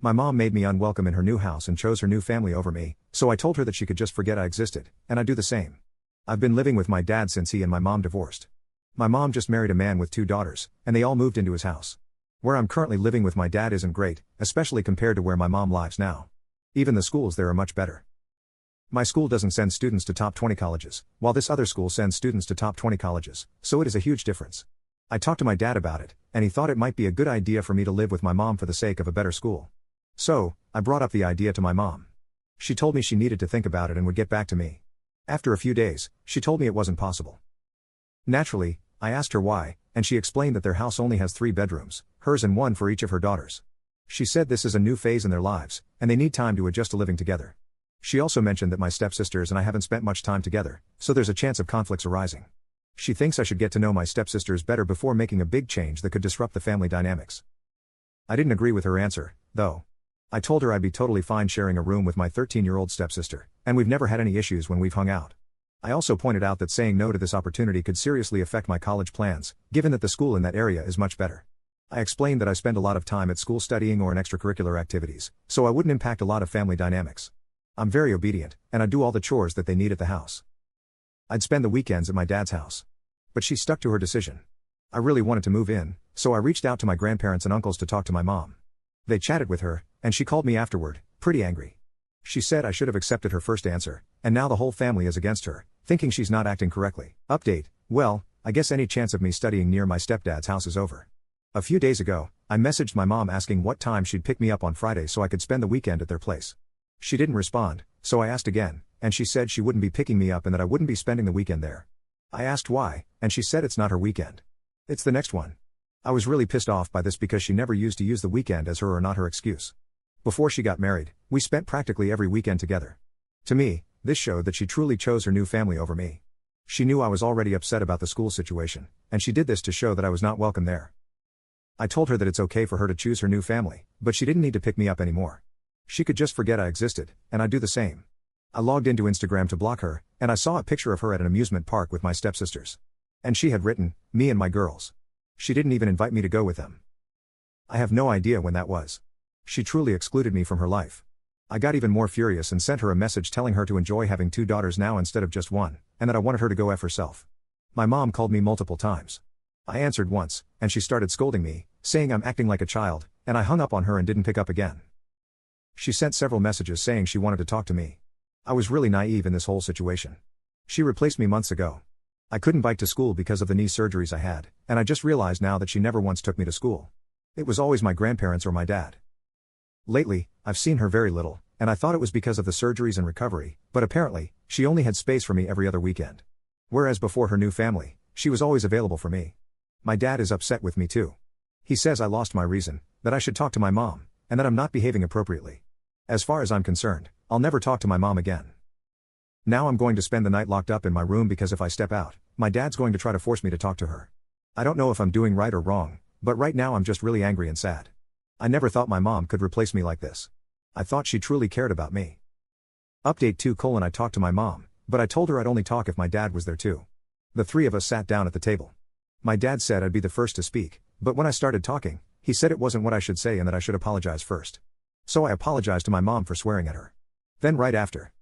My mom made me unwelcome in her new house and chose her new family over me, so I told her that she could just forget I existed, and I'd do the same. I've been living with my dad since he and my mom divorced. My mom just married a man with 2 daughters, and they all moved into his house. Where I'm currently living with my dad isn't great, especially compared to where my mom lives now. Even the schools there are much better. My school doesn't send students to top 20 colleges, while this other school sends students to top 20 colleges, so it is a huge difference. I talked to my dad about it, and he thought it might be a good idea for me to live with my mom for the sake of a better school. So, I brought up the idea to my mom. She told me she needed to think about it and would get back to me. After a few days, she told me it wasn't possible. Naturally, I asked her why, and she explained that their house only has 3 bedrooms, hers and 1 for each of her daughters. She said this is a new phase in their lives, and they need time to adjust to living together. She also mentioned that my stepsisters and I haven't spent much time together, so there's a chance of conflicts arising. She thinks I should get to know my stepsisters better before making a big change that could disrupt the family dynamics. I didn't agree with her answer, though. I told her I'd be totally fine sharing a room with my 13-year-old stepsister, and we've never had any issues when we've hung out. I also pointed out that saying no to this opportunity could seriously affect my college plans, given that the school in that area is much better. I explained that I spend a lot of time at school studying or in extracurricular activities, so I wouldn't impact a lot of family dynamics. I'm very obedient, and I do all the chores that they need at the house. I'd spend the weekends at my dad's house. But she stuck to her decision. I really wanted to move in, so I reached out to my grandparents and uncles to talk to my mom. They chatted with her, and she called me afterward, pretty angry. She said I should have accepted her first answer, and now the whole family is against her, thinking she's not acting correctly. Update: well, I guess any chance of me studying near my stepdad's house is over. A few days ago, I messaged my mom asking what time she'd pick me up on Friday so I could spend the weekend at their place. She didn't respond, so I asked again, and she said she wouldn't be picking me up and that I wouldn't be spending the weekend there. I asked why, and she said it's not her weekend. It's the next one. I was really pissed off by this because she never used to use the weekend as her or not her excuse. Before she got married, we spent practically every weekend together. To me, this showed that she truly chose her new family over me. She knew I was already upset about the school situation, and she did this to show that I was not welcome there. I told her that it's okay for her to choose her new family, but she didn't need to pick me up anymore. She could just forget I existed, and I'd do the same. I logged into Instagram to block her, and I saw a picture of her at an amusement park with my stepsisters. And she had written, "Me and my girls." She didn't even invite me to go with them. I have no idea when that was. She truly excluded me from her life. I got even more furious and sent her a message telling her to enjoy having 2 daughters now instead of just 1, and that I wanted her to go F herself. My mom called me multiple times. I answered once, and she started scolding me, saying I'm acting like a child, and I hung up on her and didn't pick up again. She sent several messages saying she wanted to talk to me. I was really naive in this whole situation. She replaced me months ago. I couldn't bike to school because of the knee surgeries I had, and I just realized now that she never once took me to school. It was always my grandparents or my dad. Lately, I've seen her very little, and I thought it was because of the surgeries and recovery, but apparently, she only had space for me every other weekend. Whereas before her new family, she was always available for me. My dad is upset with me too. He says I lost my reason, that I should talk to my mom, and that I'm not behaving appropriately. As far as I'm concerned, I'll never talk to my mom again. Now I'm going to spend the night locked up in my room because if I step out, my dad's going to try to force me to talk to her. I don't know if I'm doing right or wrong, but right now I'm just really angry and sad. I never thought my mom could replace me like this. I thought she truly cared about me. Update 2: I talked to my mom, but I told her I'd only talk if my dad was there too. The 3 of us sat down at the table. My dad said I'd be the first to speak, but when I started talking, he said it wasn't what I should say and that I should apologize first. So I apologized to my mom for swearing at her. Then right after,